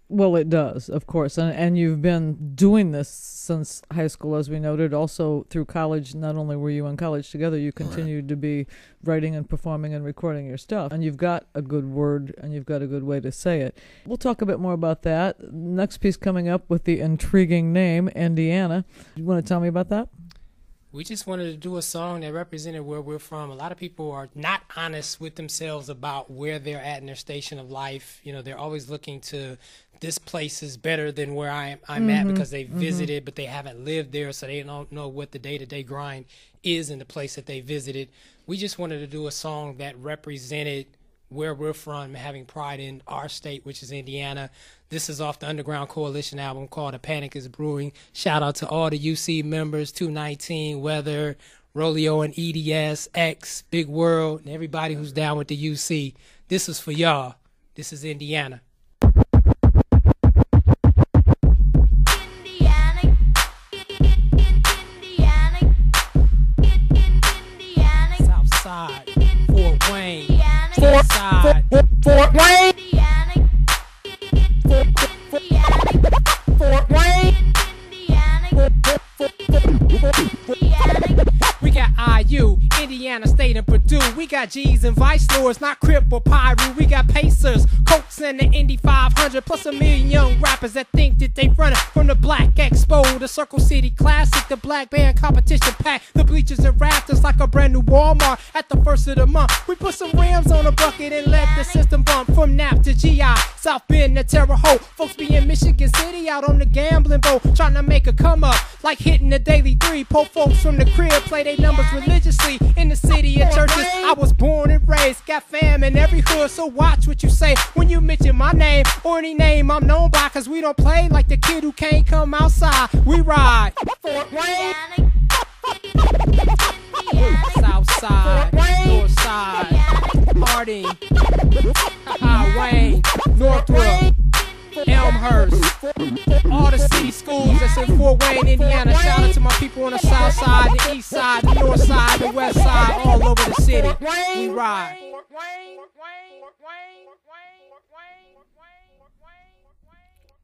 Well, it does, of course. And you've been doing this since high school, as we noted. Also through college, not only were you in college together, you continued to be writing and performing and recording your stuff. And you've got a good word and you've got a good way to say it. We'll talk a bit more about that. Next piece coming up with the intriguing name, Indiana. You want to tell me about that? We just wanted to do a song that represented where we're from. A lot of people are not honest with themselves about where they're at in their station of life. You know, they're always looking to, this place is better than where I'm at because they visited, but they haven't lived there, so they don't know what the day-to-day grind is in the place that they visited. We just wanted to do a song that represented where we're from, having pride in our state, which is Indiana. This is off the Underground Coalition album called A Panic is Brewing. Shout out to all the UC members, 219, Weather, Rolio and EDS, X, Big World, and everybody who's down with the UC. This is for y'all. This is Indiana. Southside, Fort Wayne, Southside, Fort Wayne, Fort Wayne. We got IU, Indiana State and Purdue. We got G's and Vice Lords, not Crip or Pyru. We got Pacers, Colts and the Indy 500, plus a million young rappers that think that they running from the Black Expo, the Circle City Classic, the Black Band Competition Pack, the bleachers and rafters like a brand new Walmart at the first of the month. We put some rims on a bucket and let the system bump from Nap to GI, South Bend to Terre Haute. Folks be in Michigan City out on the gambling boat, trying to make a come up like hitting the Daily 3. Poor folks from the crib play their numbers religiously in the city and churches. I was born and raised, got fam in every hood, so watch what you say when you mention my name or any name I'm known by, cause we don't play like the kid who can't come outside. We ride Fort Wayne, South Side, North Side, Harding, Wayne, Northrop, Elmhurst, all the city schools that's in Fort Wayne, Indiana. Shout out to my people on the south side, the east side, the north side, the west side, all over the city. We ride.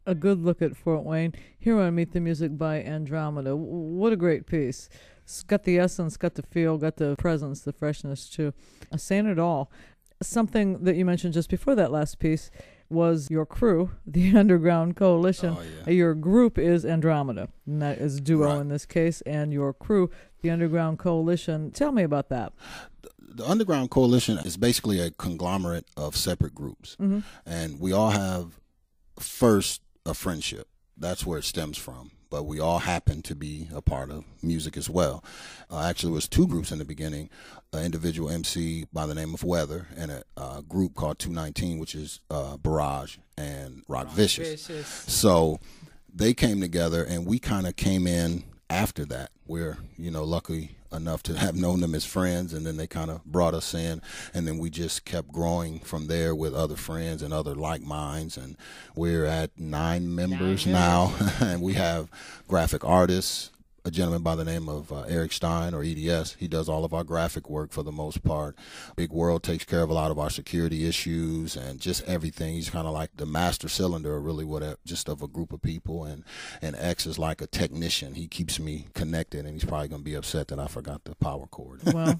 A good look at Fort Wayne here on Meet the Music by Andromeda. What a great piece. It's got the essence, got the feel, got the presence, the freshness too. Saying it all. Something that you mentioned just before that last piece was your crew, the Underground Coalition. Oh, yeah. Your group is Andromeda, and that is duo in this case, and your crew, the Underground Coalition. Tell me about that. The Underground Coalition is basically a conglomerate of separate groups, and we all have first a friendship. That's where it stems from. But we all happen to be a part of music as well. Actually, it was two groups in the beginning, an individual MC by the name of Weather and a group called 219, which is Barrage and Rock Vicious. So they came together, and we kind of came in after that. We're, lucky enough to have known them as friends, and then they kind of brought us in, and then we just kept growing from there with other friends and other like minds, and we're at 9 members now. And we have graphic artists, a gentleman by the name of Eric Stein, or EDS. He does all of our graphic work for the most part. Big World takes care of a lot of our security issues and just everything. He's kind of like the master cylinder, really, just of a group of people. And X is like a technician. He keeps me connected, and he's probably going to be upset that I forgot the power cord. Well,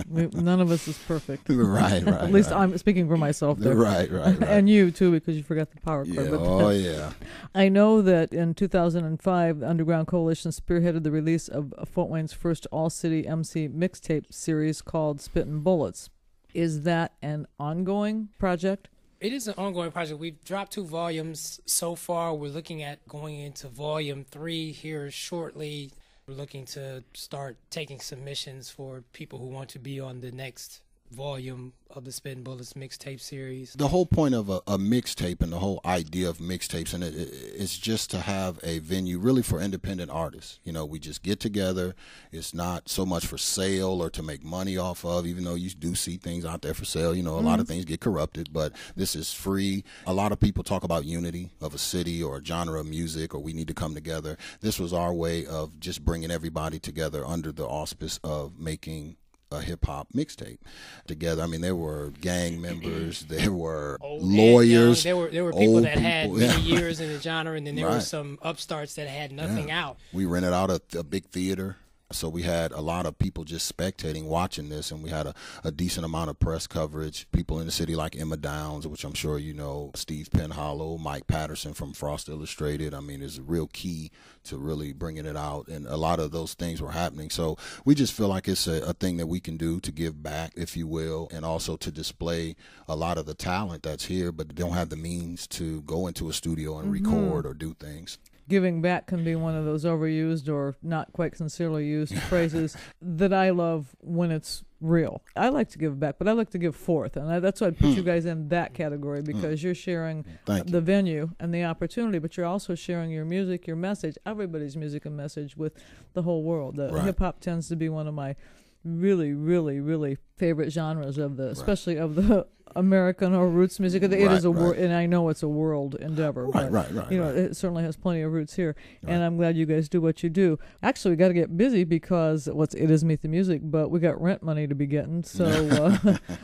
none of us is perfect. Right. At least I'm speaking for myself there. Right. And you, too, because you forgot the power cord. Yeah, yeah. I know that in 2005, the Underground Coalition spearheaded the release of Fort Wayne's first all-city MC mixtape series called Spittin' Bullets. Is that an ongoing project? It is an ongoing project. We've dropped 2 volumes so far. We're looking at going into volume 3 here shortly. We're looking to start taking submissions for people who want to be on the next volume of the Spittin' Bullets mixtape series. The whole point of a mixtape and the whole idea of mixtapes and it is just to have a venue really for independent artists. We just get together. It's not so much for sale or to make money off of, even though you do see things out there for sale. A lot of things get corrupted, but this is free. A lot of people talk about unity of a city or a genre of music, or we need to come together. This was our way of just bringing everybody together under the auspice of making a hip-hop mixtape together. I mean, there were gang members, there were Old lawyers. There were people old that had people, many yeah. years in the genre, and then there were some upstarts that had nothing out. We rented out a big theater. So we had a lot of people just spectating, watching this, and we had a decent amount of press coverage. People in the city like Emma Downs, which I'm sure you know, Steve Penhollow, Mike Patterson from Frost Illustrated. I mean, it's a real key to really bringing it out, and a lot of those things were happening. So we just feel like it's a thing that we can do to give back, if you will, and also to display a lot of the talent that's here, but don't have the means to go into a studio and record or do things. Giving back can be one of those overused or not quite sincerely used phrases that I love when it's real. I like to give back, but I like to give forth, and that's why I put you guys in that category, because you're sharing the venue and the opportunity, but you're also sharing your music, your message, everybody's music and message with the whole world. Hip-hop tends to be one of my really, really, really favorite genres of the, especially of the American or roots music. It is a and I know it's a world endeavor. Right. You know, it certainly has plenty of roots here, and I'm glad you guys do what you do. Actually, we got to get busy because it is Meet the Music, but we got rent money to be getting. So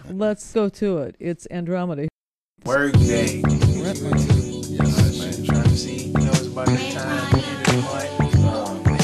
let's go to it. It's Andromeda. Work day. Rent money. Yes, man. Trying to see. You know, it's about that time. Oh man.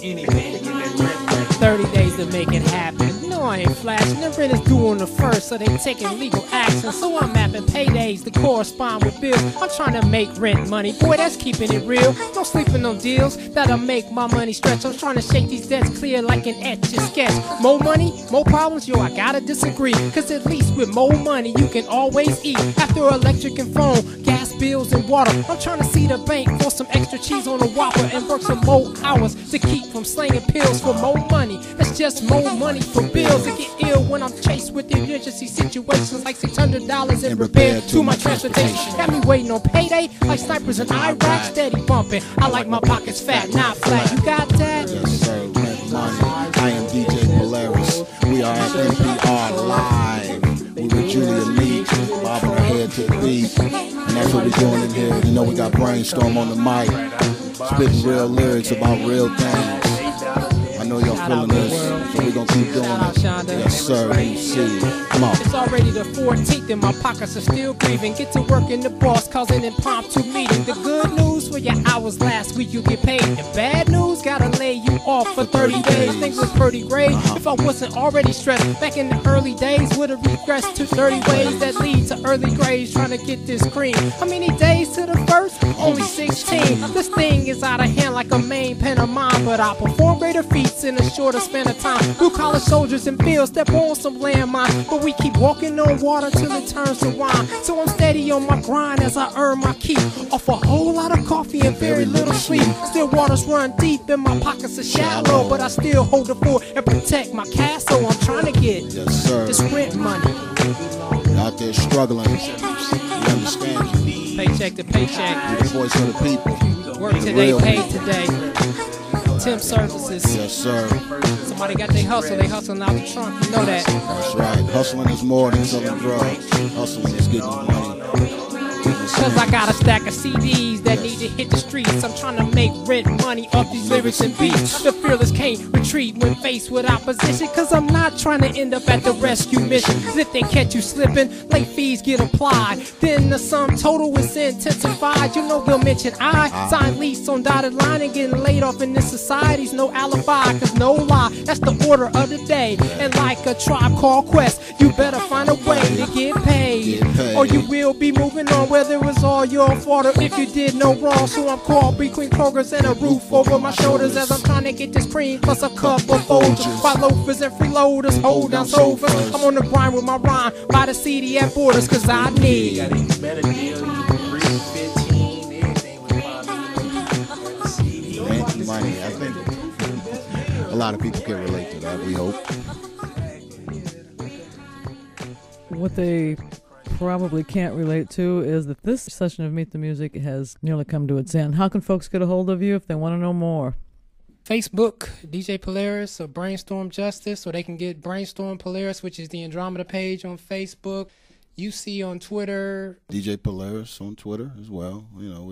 Anything to get that rent. 30 days to make it happen. No, I ain't flashing. The rent is due on the 1st, so they taking legal action. So I'm mapping paydays to correspond with bills. I'm trying to make rent money. Boy, that's keeping it real. No sleeping on deals that'll make my money stretch. I'm trying to shake these debts clear like an etch-a-sketch. More money, more problems? Yo, I gotta disagree. Cause at least with more money, you can always eat. After electric and phone, gas bills and water, I'm trying to see the bank for some extra cheese on the Whopper and work some more hours to keep from slanging pills for more money. That's just more money for bills. To get ill when I'm chased with emergency situations like $600 in repair to my transportation. Got me waiting on payday like snipers in Iraq, steady bumping. I like my pockets fat, not flat. You got that? Yes, sir. Rent money. I am DJ Polaris. We are at NPR Live. We with Julie Meek, bobbing her head to the beat. And that's what we're doing in here. You know, we got Brainstorm on the mic, spitting real lyrics about real things. I know y'all feeling this, so we're gonna keep doing it. Yes, sir. Come on. It's already the 14th and my pockets are still grieving. Get to work in the boss, cause an impromptu meeting. The good news for your hours last week you get paid. The bad news, gotta lay you off for 30 days. Things was pretty great if I wasn't already stressed. Back in the early days, would've regressed to 30 ways that lead to early grades. Trying to get this cream. How many days to the first? Only 16. This thing is out of hand like a main pantomime, but I perform greater feats in a shorter span of time. Blue collar soldiers and bills step on some landmine, but we keep walking on water till it turns to wine. So I'm steady on my grind as I earn my keep off a whole lot of coffee and very little sleep. Still waters run deep and my pockets are shallow, but I still hold the fort and protect my castle. I'm trying to get this rent money. Out there struggling. You understand? Paycheck to paycheck. You're the voice of the people. Work today, pay today. Temp services. Yes, sir. Somebody got their hustle, they hustling out the trunk. You know that. That's right. Hustling is more than selling drugs. Hustling is getting money. Cause I got a stack of CDs that need to hit the streets. I'm trying to make rent money off these lyrics and beats. The fearless can't retreat when faced with opposition, cause I'm not trying to end up at the rescue mission. Cause if they catch you slipping, late fees get applied. Then the sum total is intensified. You know they'll mention I signed lease on dotted line, and getting laid off in this society's no alibi. Cause no lie, that's the order of the day. And like a Tribe Called Quest, you better find a way to get paid, or you will be moving on, whether it was all your fault or if you did no wrong. So I'm caught between progress and a roof over my shoulders as I'm trying to get this cream plus a cup of Folgers. While loafers and freeloaders hold down sofas, I'm on the grind with my rhyme by the CD at Borders, cause I need Better deal, 15, everything with Money. I think a lot of people can relate to that, we hope. What they probably can't relate to is that this session of Meet the Music has nearly come to its end. How can folks get a hold of you if they want to know more? Facebook, DJ Polaris, or Brainstorm Justice, or they can get Brainstorm Polaris, which is the Andromeda page on Facebook. UC on Twitter. DJ Polaris on Twitter as well. You know,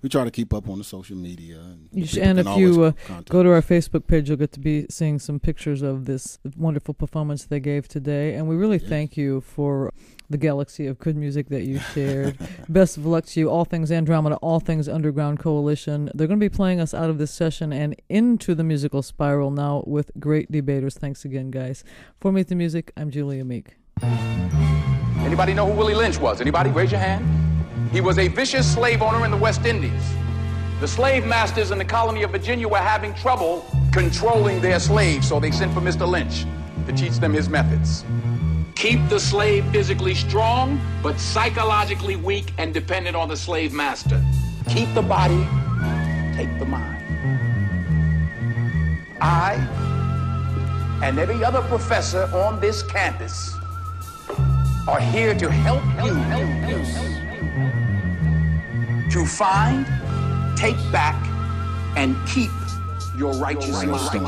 we try to keep up on the social media. And if you go to our Facebook page, you'll get to be seeing some pictures of this wonderful performance they gave today. And we really thank you for the galaxy of good music that you shared. Best of luck to you. All things Andromeda, all things Underground Coalition. They're going to be playing us out of this session and into the musical spiral now with great debaters. Thanks again, guys. For Meet the Music, I'm Julie Meek. Anybody know who Willie Lynch was? Anybody? Raise your hand. He was a vicious slave owner in the West Indies. The slave masters in the colony of Virginia were having trouble controlling their slaves, so they sent for Mr. Lynch to teach them his methods. Keep the slave physically strong, but psychologically weak and dependent on the slave master. Keep the body, take the mind. I and every other professor on this campus are here to help you to find, take back, and keep your righteous mind.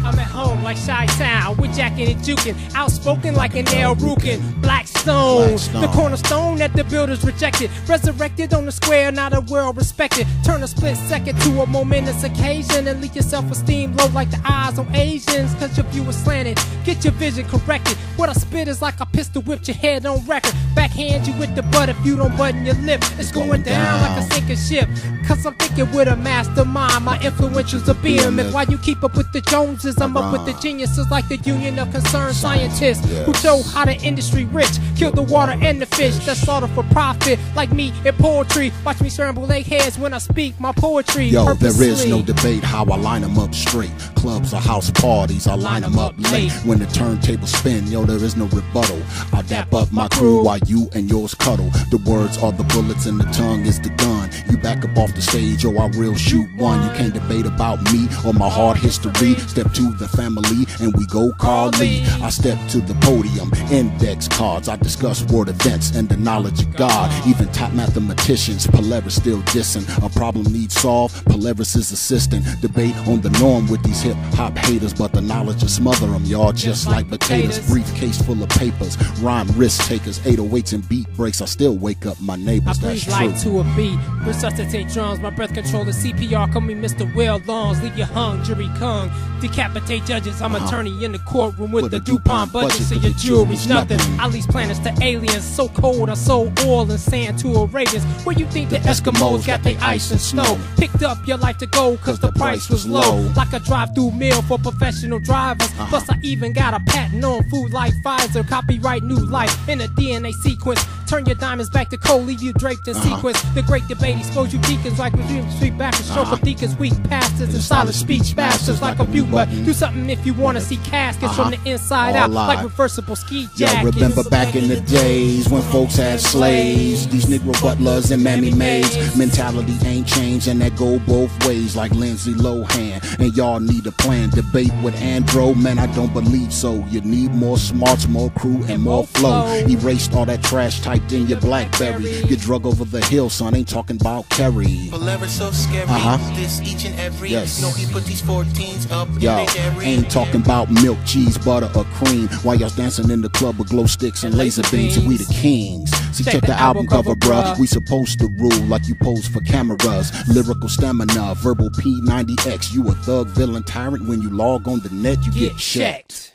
I'm at home like Chi-Town, with jacking and juking, outspoken like an L. Rukin. Blackstone, the cornerstone that the builders rejected, resurrected on the square, not a world respected. Turn a split second to a momentous occasion and leave your self-esteem low like the eyes on Asians, cause your view is slanted. Get your vision corrected. What I spit is like a pistol whipped your head on record. Backhand you with the butt if you don't button your lip. It's going down like a sinking ship, cause I'm thinking with a mastermind. My influentials are being. While you keep up with the Joneses, I'm up with the geniuses like the Union of Concerned Scientists who show how the industry rich, kill the water and the fish that's slaughtered for profit, like me in poetry. Watch me scramble their heads when I speak my poetry. Yo, purposely. There is no debate how I line them up straight. Clubs or house parties, I line them up late. When the turntable spin, yo, there is no rebuttal. I dap up my crew while you and yours cuddle. The words are the bullets and the tongue is the gun. You back up off the stage, yo, I real shoot one. You can't debate about me or my hard history. Step to the family and we go Carly. I step to the podium, index cards. I discuss world events and the knowledge of God. Even top mathematicians, Polaris still dissing. A problem needs solved, Polaris is assistant. Debate on the norm with these hip-hop haters, but the knowledge will smother them, y'all, just like potatoes. Briefcase full of papers, rhyme risk takers, 808s and beat breaks. I still wake up my neighbors, that's true. I breathe life to a beat, resuscitate drums, my breath control the CPR. Call me Mr. Will Lawns, leave you hung, jury Kung, decapitate judges. I'm attorney in the courtroom with the DuPont budget, so your jewelry's nothing. I lease planets to aliens, so cold I sold oil and sand to Arabians. Where you think the Eskimos got their ice and snow? Picked up your life to go cause the price was low, like a drive-through meal for professional drivers. Plus I even got a patent on food like Pfizer, copyright new life in a DNA sequence. Turn your diamonds back to coal, leave you draped in sequence. The great debate expose you deacons like we dream street back and stroke of deacons, weak pastors and silent speech bastards like a butte. But do something if you wanna see caskets from the inside out, like reversible ski jackets. Yeah, remember back in the days when folks had slaves, these Negro butlers and mammy maids. Mentality ain't changed and that go both ways like Lindsay Lohan. And y'all need a plan. Debate with Andro, man, I don't believe so. You need more smarts, more crew, and more flow. Erased all that trash typed in your BlackBerry. Get drug over the hill, son, ain't talking about Kerry. Polaris so scary, this each and every. No, he put these 14s up yo, ain't talking about milk, cheese, butter, or cream. While y'all dancing in the club with glow sticks and laser beams, and we the kings. See, check the album cover, bruh. We supposed to rule like you pose for cameras. Lyrical stamina, verbal P90X. You a thug, villain, tyrant. When you log on the net, you get checked.